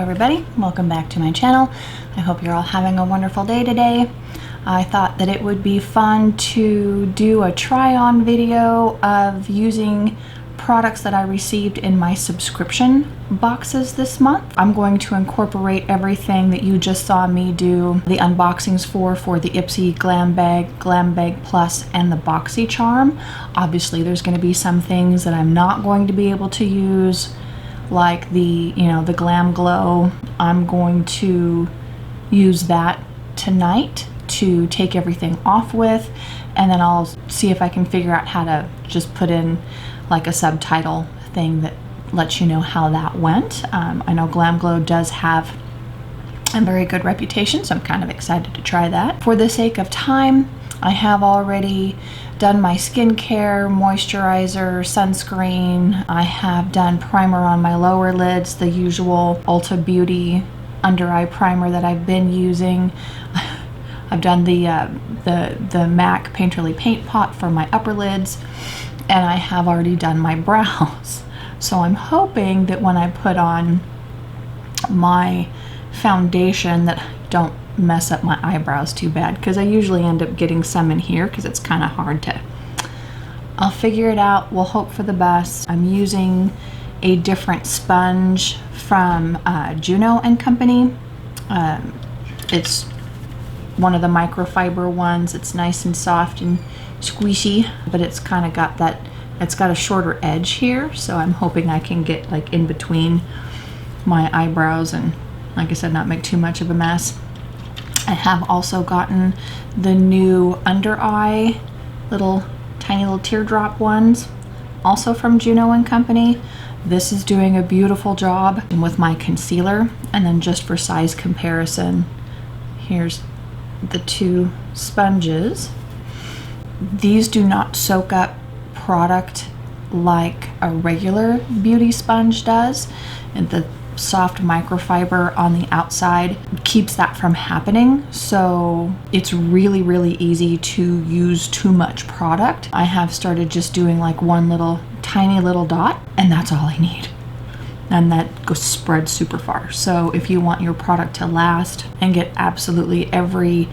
everybody, welcome back to my channel. I hope you're all having a wonderful day today. I thought that it would be fun to do a try-on video of using products that I received in my subscription boxes this month. I'm going to incorporate everything that you just saw me do the unboxings for the Ipsy Glam Bag Plus, and the BoxyCharm. Obviously there's going to be some things that I'm not going to be able to use, like the Glam Glow. I'm going to use that tonight to take everything off with, and then I'll see if I can figure out how to just put in like a subtitle thing that lets you know how that went. I know Glam Glow does have a very good reputation, so I'm kind of excited to try that. For the sake of time, I have already done my skincare, moisturizer, sunscreen. I have done primer on my lower lids, the usual Ulta Beauty under eye primer that I've been using. I've done the MAC Painterly Paint Pot for my upper lids, and I have already done my brows. So I'm hoping that when I put on my foundation that I don't mess up my eyebrows too bad, because I usually end up getting some in here because it's kind of hard to. I'll figure it out. We'll hope for the best. I'm using a different sponge from juno&co. It's one of the microfiber ones. It's nice and soft and squishy, but it's kind of got that, it's got a shorter edge here, so I'm hoping I can get like in between my eyebrows and, like I said, not make too much of a mess. I have also gotten the new under eye tiny little teardrop ones, also from juno&co. This is doing a beautiful job with my concealer. And then just for size comparison, here's the two sponges. These do not soak up product like a regular beauty sponge does, and the soft microfiber on the outside keeps that from happening. So it's really easy to use too much product. I have started just doing like one tiny little dot, and that's all I need, and that goes spread super far. So if you want your product to last and get absolutely every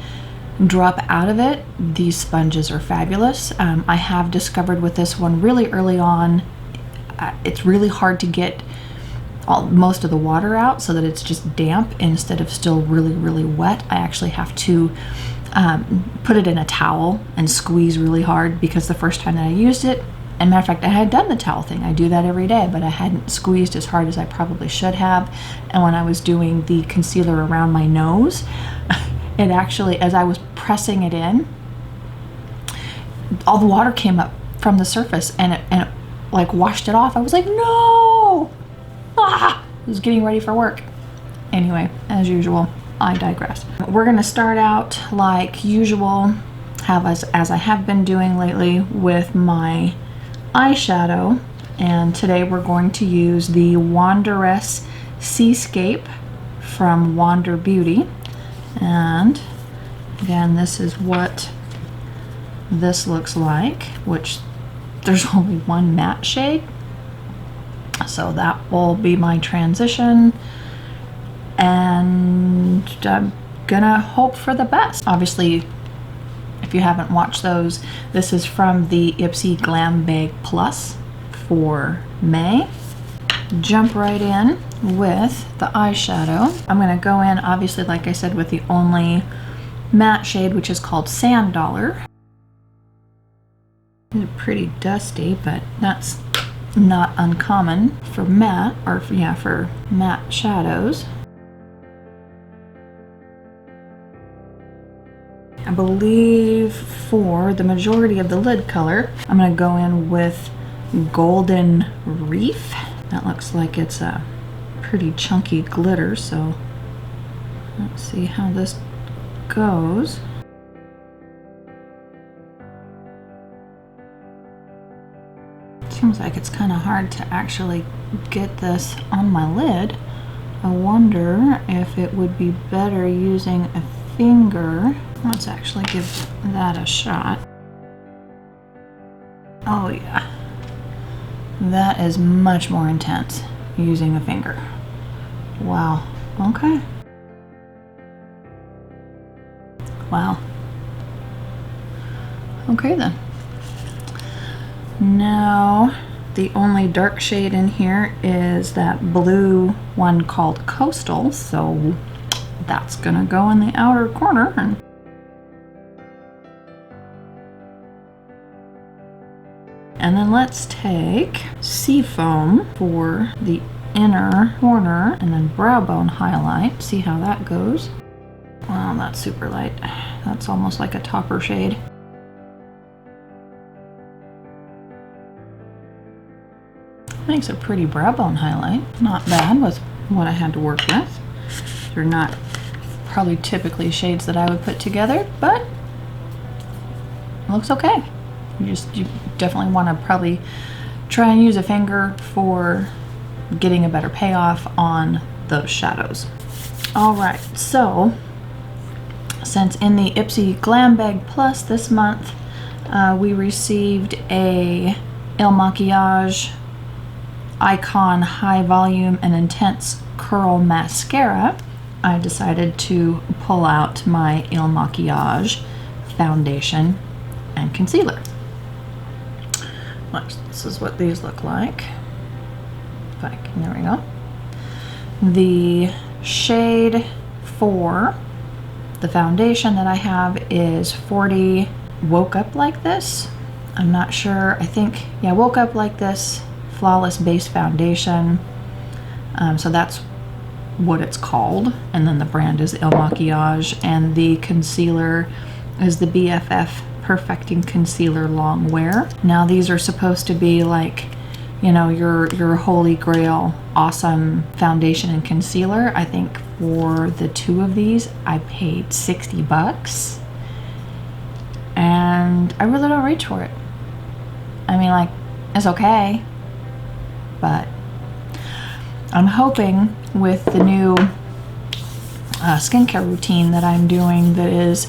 drop out of it, these sponges are fabulous. I have discovered with this one really early on, it's really hard to get most of the water out so that it's just damp instead of still really wet. I actually have to put it in a towel and squeeze really hard, because the first time that I used it, and matter of fact, I had done the towel thing. I do that every day, but I hadn't squeezed as hard as I probably should have. And when I was doing the concealer around my nose, it actually, as I was pressing it in, all the water came up from the surface, and it like washed it off. I was like, no! I was getting ready for work. Anyway, as usual, I digress. We're gonna start out like usual, as I have been doing lately, with my eyeshadow. And today we're going to use the Wanderess Seascape from Wander Beauty. And again, this is what this looks like, which there's only one matte shade. So that will be my transition, and I'm gonna hope for the best. Obviously, if you haven't watched those, this is from the Ipsy Glam Bag Plus for May. Jump right in with the eyeshadow. I'm gonna go in, obviously, like I said, with the only matte shade, which is called Sand Dollar. It's pretty dusty, but that's not uncommon for matte, or for matte shadows. I believe for the majority of the lid color, I'm going to go in with Golden Reef. That looks like it's a pretty chunky glitter, so let's see how this goes. Seems like it's kind of hard to actually get this on my lid. I wonder if it would be better using a finger. Let's actually give that a shot. Oh yeah, that is much more intense using a finger. Wow, Okay. Wow. Okay then. Now, the only dark shade in here is that blue one called Coastal, so that's gonna go in the outer corner. And then let's take Seafoam for the inner corner and then brow bone highlight. See how that goes. Wow, that's super light. That's almost like a topper shade. Makes a pretty brow bone highlight. Not bad with what I had to work with. They're not probably typically shades that I would put together, but it looks okay. You definitely want to probably try and use a finger for getting a better payoff on those shadows. All right, so since in the Ipsy Glam Bag Plus this month, we received a Makiage Icon High Volume and Intense Curl Mascara, I decided to pull out my Makiage foundation and concealer. This is what these look like. There we go. The shade for the foundation that I have is 40 Woke Up Like This. I'm not sure, I think, yeah, Woke Up Like This Flawless Base Foundation. So that's what it's called. And then the brand is Makiage, and the concealer is the BFF Perfecting Concealer Long Wear. Now these are supposed to be like, you know, your holy grail awesome foundation and concealer. I think for the two of these I paid 60 bucks and I really don't reach for it. I mean, like, it's okay, but I'm hoping with the new skincare routine that I'm doing that is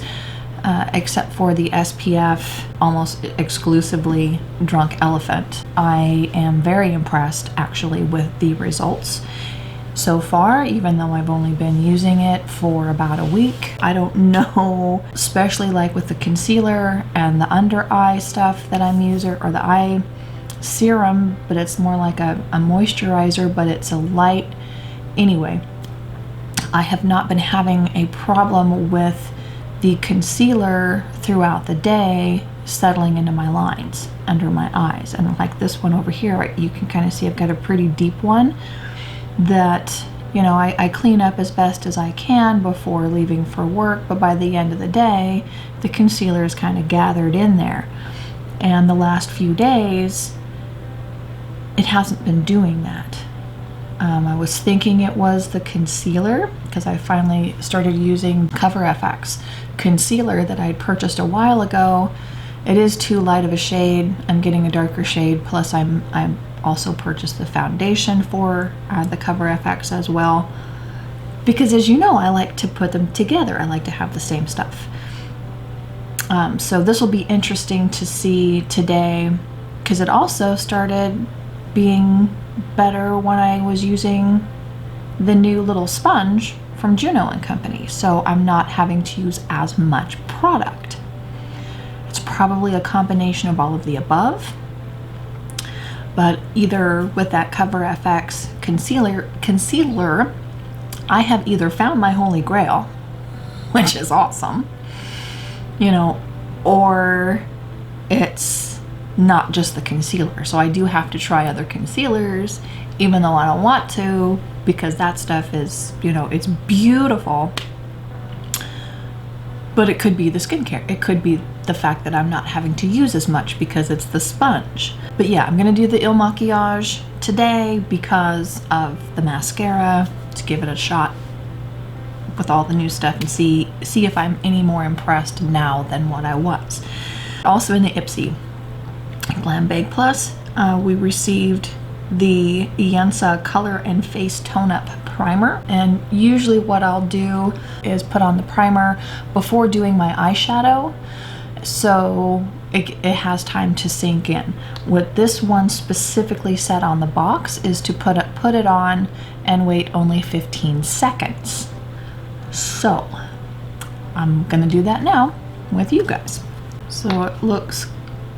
except for the SPF, almost exclusively Drunk Elephant. I am very impressed actually with the results so far, even though I've only been using it for about a week. I don't know, especially like with the concealer and the under eye stuff that I'm using, or the eye serum, but it's more like a moisturizer, but it's a light. Anyway, I have not been having a problem with the concealer throughout the day settling into my lines under my eyes. And like this one over here, you can kind of see I've got a pretty deep one that, you know, I clean up as best as I can before leaving for work, but by the end of the day, the concealer is kind of gathered in there. And the last few days, it hasn't been doing that. I was thinking it was the concealer because I finally started using Cover FX concealer that I had purchased a while ago. It is too light of a shade. I'm getting a darker shade. Plus I'm also purchased the foundation for the Cover FX as well. Because as you know, I like to put them together. I like to have the same stuff. So this will be interesting to see today because it also started being better when I was using the new little sponge from juno&co. So I'm not having to use as much product. It's probably a combination of all of the above, but either with that Cover FX concealer, I have either found my holy grail, which is awesome, you know, or it's not just the concealer. So I do have to try other concealers, even though I don't want to, because that stuff is, you know, it's beautiful. But it could be the skincare. It could be the fact that I'm not having to use as much because it's the sponge. But yeah, I'm gonna do the Makiage today because of the mascara, to give it a shot with all the new stuff and see if I'm any more impressed now than what I was. Also in the Ipsy Glam Bag Plus, we received the Illamasqua Color and Face Tone Up Primer, and usually what I'll do is put on the primer before doing my eyeshadow, so it has time to sink in. What this one specifically said on the box is to put it on and wait only 15 seconds. So I'm gonna do that now with you guys. So it looks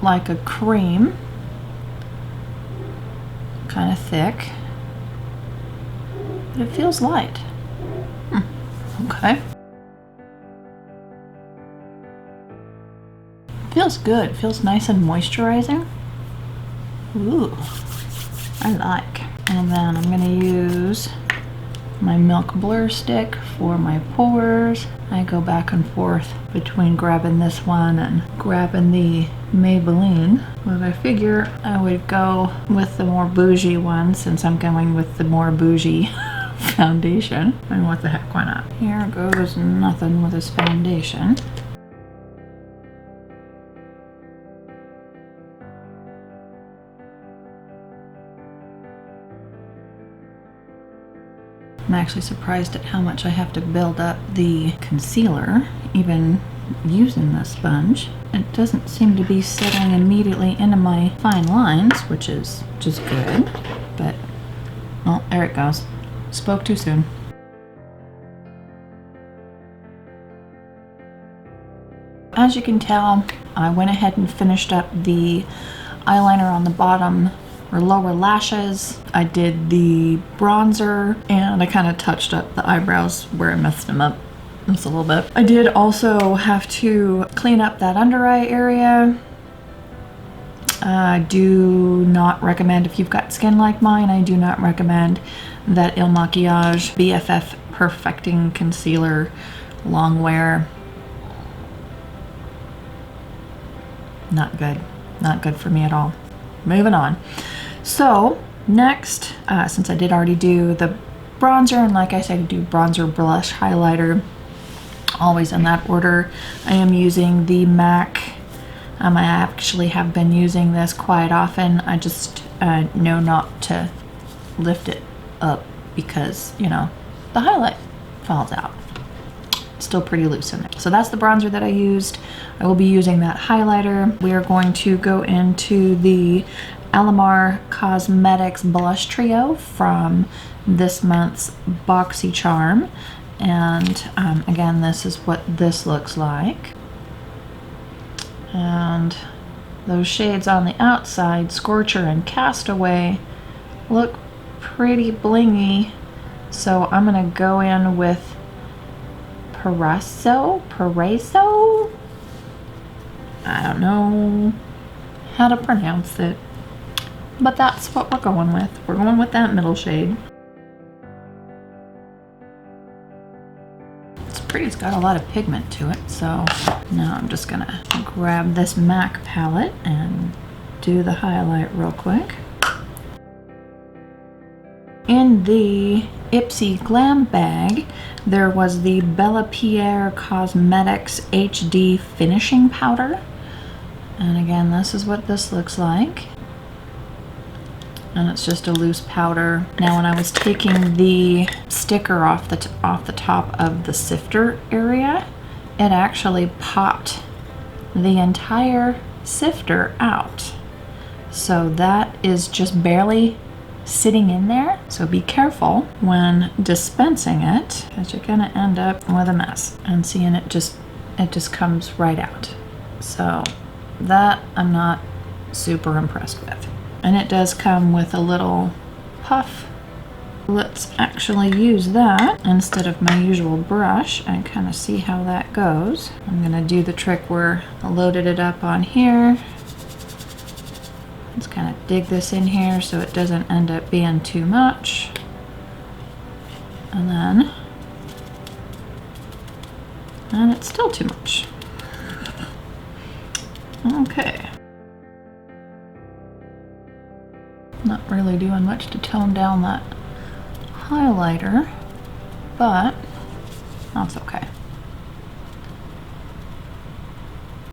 like a cream, kind of thick, but it feels light. Okay. Feels good. Feels nice and moisturizing. Ooh, I like. And then I'm gonna use my Milk Blur stick for my pores. I go back and forth between grabbing this one and grabbing the Maybelline, but I figure I would go with the more bougie one since I'm going with the more bougie foundation. And what the heck, why not? Here goes nothing with this foundation. I'm actually surprised at how much I have to build up the concealer, even using this sponge. It doesn't seem to be settling immediately into my fine lines, which is just good, but, well, there it goes. Spoke too soon. As you can tell, I went ahead and finished up the eyeliner on the bottom or lower lashes. I did the bronzer and I kind of touched up the eyebrows where I messed them up just a little bit. I did also have to clean up that under eye area. I do not recommend, if you've got skin like mine, I do not recommend that Makiage BFF Perfecting Concealer Long Wear. Not good. Not good for me at all. Moving on. So next, since I did already do the bronzer, and like I said, I do bronzer, blush, highlighter, always in that order. I am using the MAC. I actually have been using this quite often. I just know not to lift it up because, you know, the highlight falls out. It's still pretty loose in there. So that's the bronzer that I used. I will be using that highlighter. We are going to go into the Alamar Cosmetics Blush Trio from this month's BoxyCharm. And again, this is what this looks like. And those shades on the outside, Scorcher and Castaway, look pretty blingy. So I'm gonna go in with Paraiso? I don't know how to pronounce it, but that's what we're going with. We're going with that middle shade. It's pretty, it's got a lot of pigment to it. So now I'm just gonna grab this MAC palette and do the highlight real quick. In the Ipsy Glam bag, there was the Bellapierre Cosmetics HD Finishing Powder. And again, this is what this looks like. And it's just a loose powder. Now, when I was taking the sticker off the top of the sifter area, it actually popped the entire sifter out. So that is just barely sitting in there. So be careful when dispensing it, because you're gonna end up with a mess. And seeing it just comes right out. So that I'm not super impressed with. And it does come with a little puff. Let's actually use that instead of my usual brush and kind of see how that goes. I'm gonna do the trick where I loaded it up on here. Let's kind of dig this in here so it doesn't end up being too much. And it's still too much. Okay. Not really doing much to tone down that highlighter, but that's okay.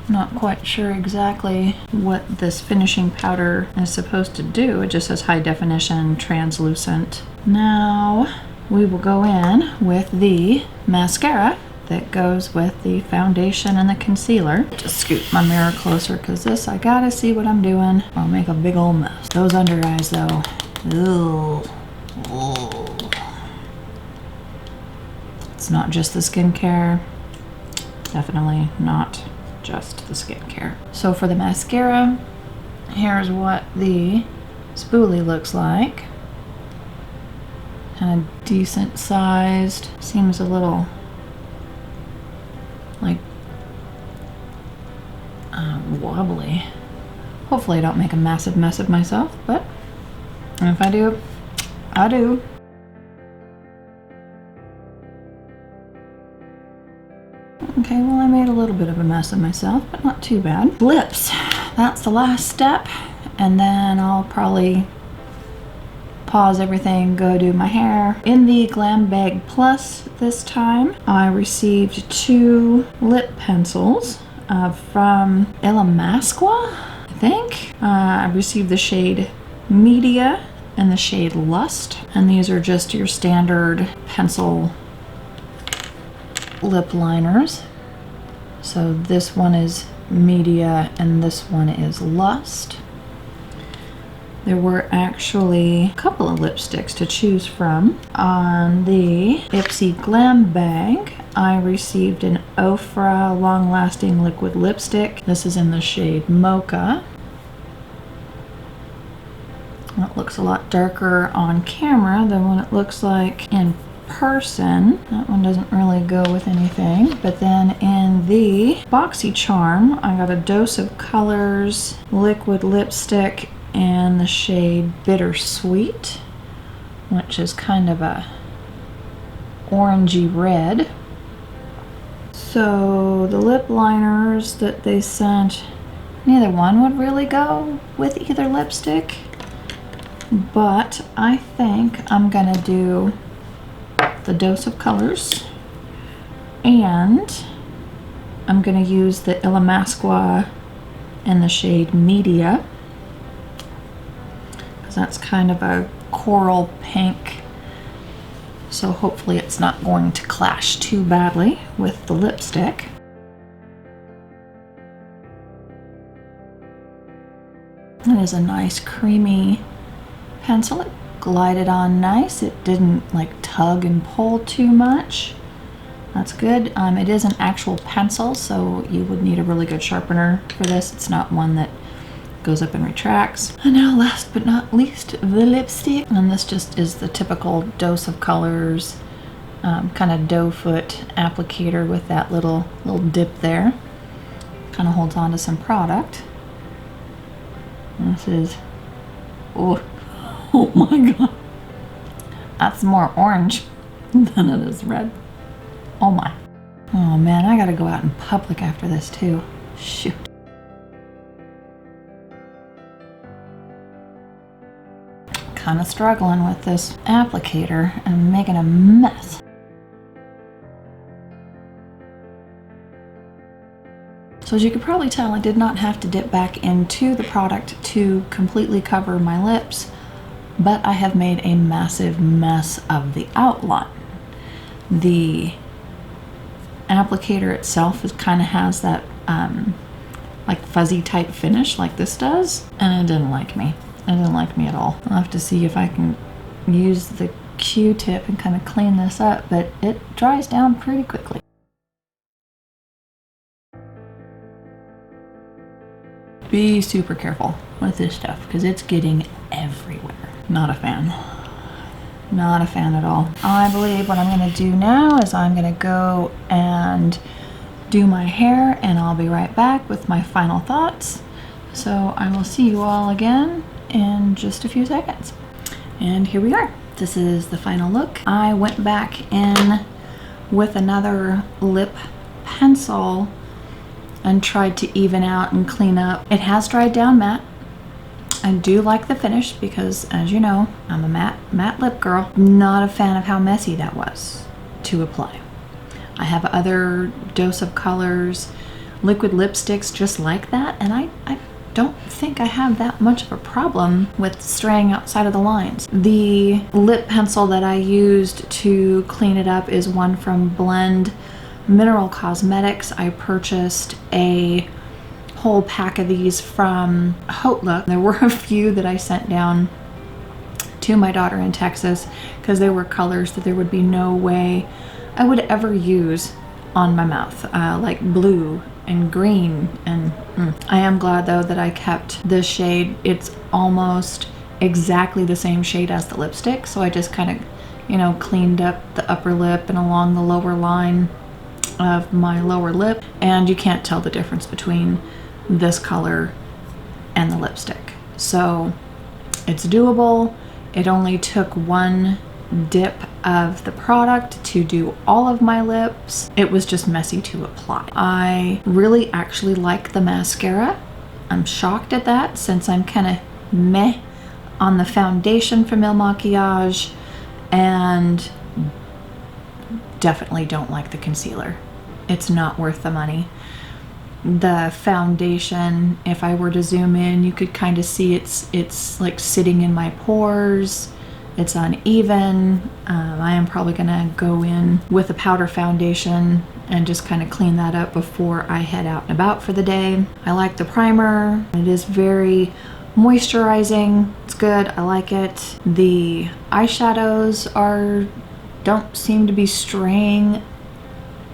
Not quite sure exactly what this finishing powder is supposed to do. It just says high definition, translucent. Now we will go in with the mascara that goes with the foundation and the concealer. Just scoot my mirror closer because this, I gotta see what I'm doing. I'll make a big old mess. Those under eyes though, ugh. Ugh. It's not just the skincare. Definitely not just the skincare. So for the mascara, here's what the spoolie looks like. Kind of decent sized. Seems a little like wobbly. Hopefully I don't make a massive mess of myself, but if I do, I do. Okay, well I made a little bit of a mess of myself, but not too bad. Lips, that's the last step, and then I'll probably pause everything, go do my hair. In the Glam Bag Plus this time, I received 2 lip pencils from Illamasqua, I think. I received the shade Media and the shade Lust, and these are just your standard pencil lip liners. So this one is Media and this one is Lust. There were actually a couple of lipsticks to choose from. On the Ipsy Glam Bag, I received an Ofra long-lasting liquid lipstick. This is in the shade Mocha. It looks a lot darker on camera than what it looks like in person. That one doesn't really go with anything. But then in the BoxyCharm, I got a Dose of Colors liquid lipstick and the shade Bittersweet, which is kind of a orangey red. So the lip liners that they sent, neither one would really go with either lipstick, but I think I'm gonna do the Dose of Colors, and I'm gonna use the Illamasqua in the shade Media. That's kind of a coral pink, so hopefully it's not going to clash too badly with the lipstick. It is a nice creamy pencil. It glided on nice. It didn't like tug and pull too much. That's good. It is an actual pencil, so you would need a really good sharpener for this. It's not one that goes up and retracts. And now last but not least, the lipstick. And this just is the typical Dose of Colors kind of doe foot applicator with that little dip there. Kind of holds on to some product. And this is, oh my god. That's more orange than it is red. Oh my. Oh man, I gotta go out in public after this too. Shoot. Kind of struggling with this applicator and making a mess. So as you could probably tell, I did not have to dip back into the product to completely cover my lips, but I have made a massive mess of the outline. The applicator itself kind of has that like fuzzy type finish like this does, and it didn't like me. It didn't like me at all. I'll have to see if I can use the Q-tip and kind of clean this up, but it dries down pretty quickly. Be super careful with this stuff because it's getting everywhere. Not a fan. Not a fan at all. I believe what I'm gonna do now is I'm gonna go and do my hair, and I'll be right back with my final thoughts. So I will see you all again in just a few seconds. And here we are. This is the final look. I went back in with another lip pencil and tried to even out and clean up. It has dried down matte. I do like the finish because, as you know, I'm a matte lip girl. Not a fan of how messy that was to apply. I have other Dose of Colors liquid lipsticks just like that, and I don't think I have that much of a problem with straying outside of the lines. The lip pencil that I used to clean it up is one from Blend Mineral Cosmetics, I purchased a whole pack of these from Hotla. There were a few that I sent down to my daughter in Texas because they were colors that there would be no way I would ever use on my mouth, like blue and green. And I am glad though that I kept this shade. It's almost exactly the same shade as the lipstick, so I just kind of, you know, cleaned up the upper lip and along the lower line of my lower lip, and you can't tell the difference between this color and the lipstick. So it's doable. It only took one dip of the product to do all of my lips. It was just messy to apply. I really actually like the mascara. I'm shocked at that since I'm kind of meh on the foundation from Makiage, and definitely don't like the concealer. It's not worth the money. The foundation, if I were to zoom in, you could kind of see it's like sitting in my pores. It's uneven. I am probably gonna go in with a powder foundation and just kind of clean that up before I head out and about for the day. I like the primer. It is very moisturizing. It's good. I like it. The eyeshadows don't seem to be straying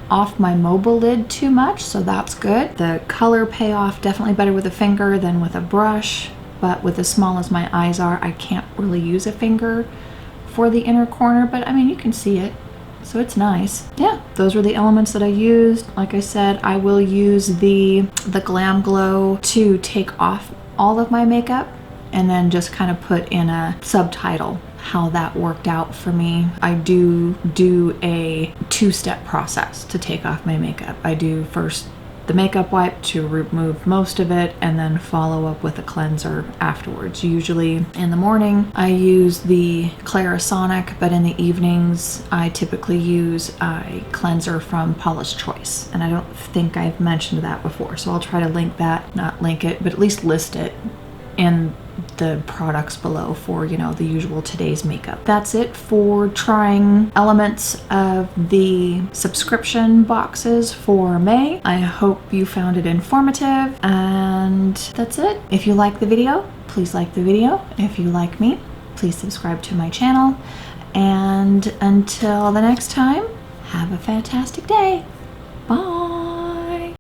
off my mobile lid too much, so that's good. The color payoff, definitely better with a finger than with a brush, but with as small as my eyes are, I can't really use a finger for the inner corner, but I mean, you can see it, so it's nice. Yeah, those were the elements that I used. Like I said, I will use the Glam Glow to take off all of my makeup and then just kind of put in a subtitle how that worked out for me. I do a two-step process to take off my makeup. I do first the makeup wipe to remove most of it, and then follow up with a cleanser afterwards. Usually in the morning I use the Clarisonic, but in the evenings I typically use a cleanser from Paula's Choice, and I don't think I've mentioned that before, so I'll try to link that, not link it, but at least list it in the products below for, you know, the usual today's makeup. That's it for trying elements of the subscription boxes for May. I hope you found it informative, and that's it. If you like the video, please like the video. If you like me, please subscribe to my channel, and until the next time, have a fantastic day. Bye.